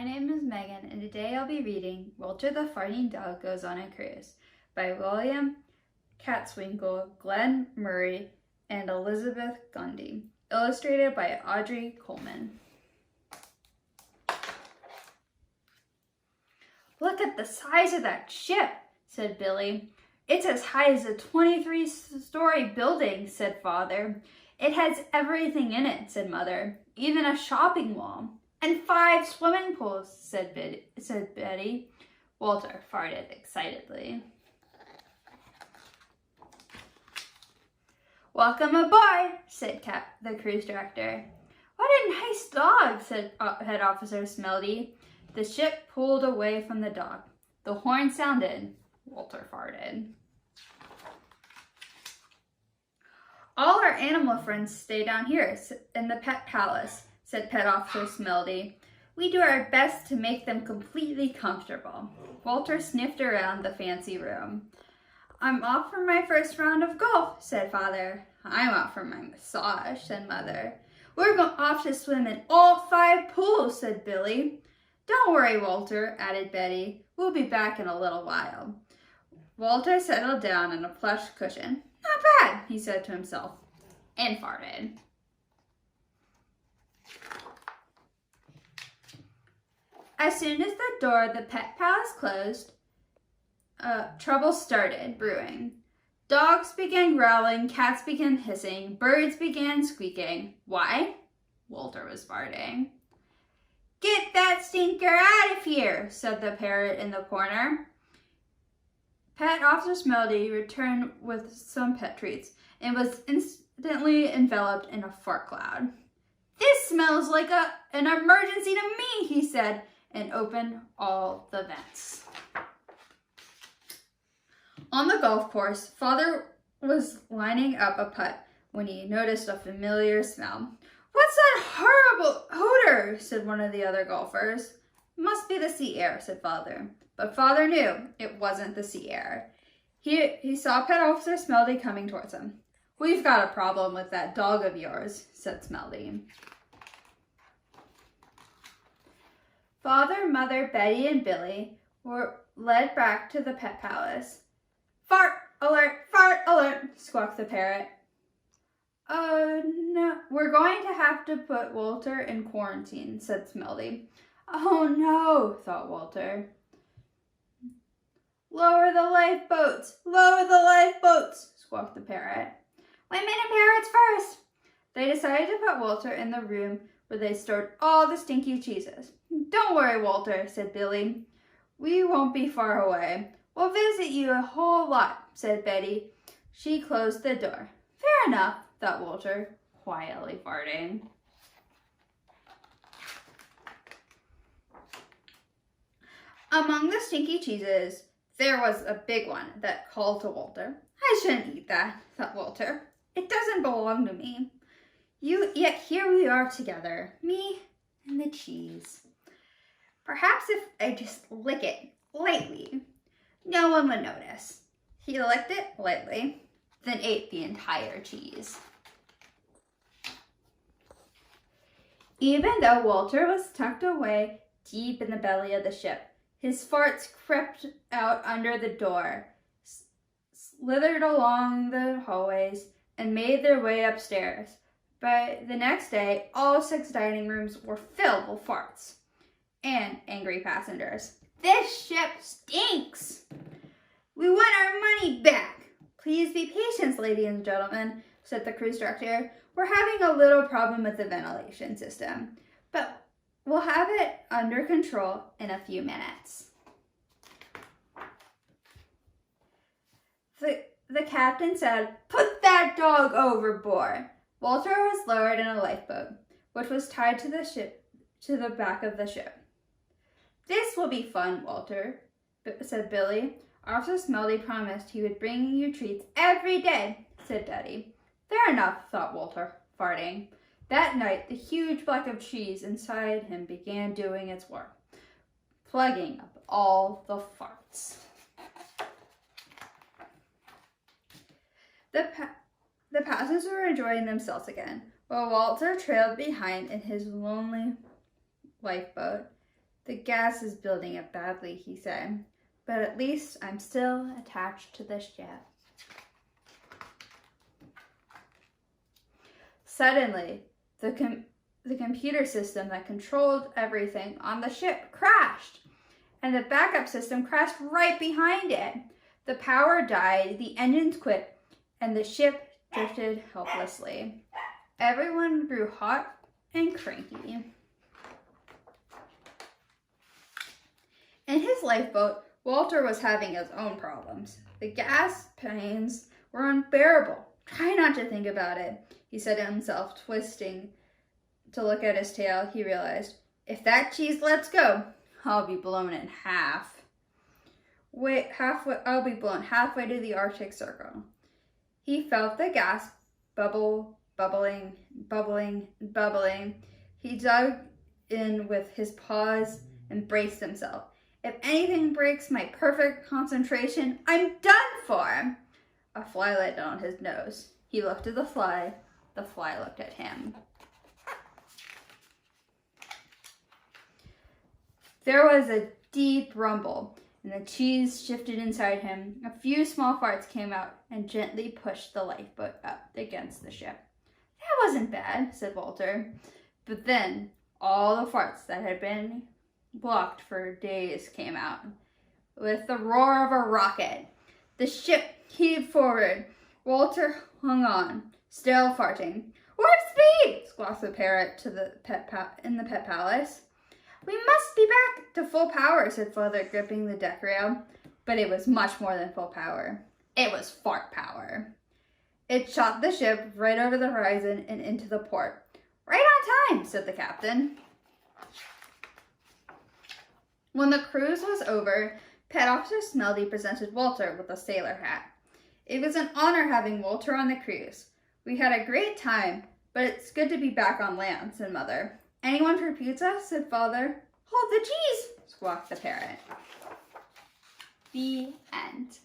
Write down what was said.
My name is Megan, and today I'll be reading Walter the Farting Dog Goes on a Cruise by William Kotzwinkle, Glenn Murray, and Elizabeth Gundy, illustrated by Audrey Coleman. "Look at the size of that ship," said Billy. "It's as high as a 23-story building," said Father. "It has everything in it," said Mother, "even a shopping mall. And 5 swimming pools," said Betty. Walter farted excitedly. "Welcome aboard," said the cruise director. "What a nice dog," said Head Officer Smelty. The ship pulled away from the dock. The horn sounded. Walter farted. "All our animal friends stay down here in the pet palace," said Pet Officer Smelty. "We do our best to make them completely comfortable." Walter sniffed around the fancy room. "I'm off for my first round of golf," said Father. "I'm off for my massage," said Mother. "We're off to swim in all 5 pools," said Billy. "Don't worry, Walter," added Betty. "We'll be back in a little while." Walter settled down on a plush cushion. "Not bad," he said to himself, and farted. As soon as the door of the pet palace closed, trouble started brewing. Dogs began growling, cats began hissing, birds began squeaking. Why? Walter was farting. "Get that stinker out of here," said the parrot in the corner. Pet Officer Smelty returned with some pet treats and was instantly enveloped in a fart cloud. "This smells like an emergency to me," he said, and opened all the vents. On the golf course, Father was lining up a putt when he noticed a familiar smell. "What's that horrible odor?" said one of the other golfers. "Must be the sea air," said Father. But Father knew it wasn't the sea air. He saw Pet Officer Smelty coming towards him. "We've got a problem with that dog of yours," said Smelty. Father, Mother, Betty, and Billy were led back to the pet palace. "Fart alert," squawked the parrot. "Oh, no, we're going to have to put Walter in quarantine," said Smelty. "Oh, no," thought Walter. "Lower the lifeboats, squawked the parrot. "Women and parrots first." They decided to put Walter in the room where they stored all the stinky cheeses. "Don't worry, Walter," said Billy. "We won't be far away. We'll visit you a whole lot," said Betty. She closed the door. "Fair enough," thought Walter, quietly farting. Among the stinky cheeses, there was a big one that called to Walter. "I shouldn't eat that," thought Walter. "It doesn't belong to me. Yet here we are together, me and the cheese. Perhaps if I just lick it lightly, no one would notice." He licked it lightly, then ate the entire cheese. Even though Walter was tucked away deep in the belly of the ship, his farts crept out under the door, slithered along the hallways, and made their way upstairs. By the next day, all 6 dining rooms were filled with farts and angry passengers. "This ship stinks. We want our money back." "Please be patient, ladies and gentlemen," said the cruise director. "We're having a little problem with the ventilation system, but we'll have it under control in a few minutes." The captain said, "Put that dog overboard." Walter was lowered in a lifeboat, which was tied to the back of the ship. "This will be fun, Walter," said Billy. "Officer Smelty promised he would bring you treats every day," said Betty. Fair enough, thought Walter, farting. That night, the huge block of cheese inside him began doing its work, plugging up all the farts. The passengers were enjoying themselves again, while Walter trailed behind in his lonely lifeboat. The gas is building up badly, he said, but at least I'm still attached to the ship. Suddenly, the computer system that controlled everything on the ship crashed, and the backup system crashed right behind it. The power died, the engines quit, and the ship drifted helplessly. Everyone grew hot and cranky. In his lifeboat, Walter was having his own problems. The gas pains were unbearable. Try not to think about it, he said to himself, twisting to look at his tail. He realized, if that cheese lets go, I'll be blown in half. I'll be blown halfway to the Arctic Circle. He felt the gas bubbling. He dug in with his paws and braced himself. If anything breaks my perfect concentration, I'm done for. A fly landed on his nose. He looked at the fly. The fly looked at him. There was a deep rumble, and the cheese shifted inside him. A few small farts came out and gently pushed the lifeboat up against the ship. That wasn't bad, said Walter. But then all the farts that had been blocked for days came out. With the roar of a rocket, the ship heaved forward. Walter hung on, still farting. Warp speed! Squawked the parrot to the in the pet palace. We must be back to full power, said Father, gripping the deck rail. But it was much more than full power. It was fart power. It shot the ship right over the horizon and into the port. Right on time, said the captain. When the cruise was over, Pet Officer Smeldy presented Walter with a sailor hat. It was an honor having Walter on the cruise. We had a great time, but it's good to be back on land, said Mother. Anyone for pizza? Said Father. Hold the cheese, squawked the parrot. The end.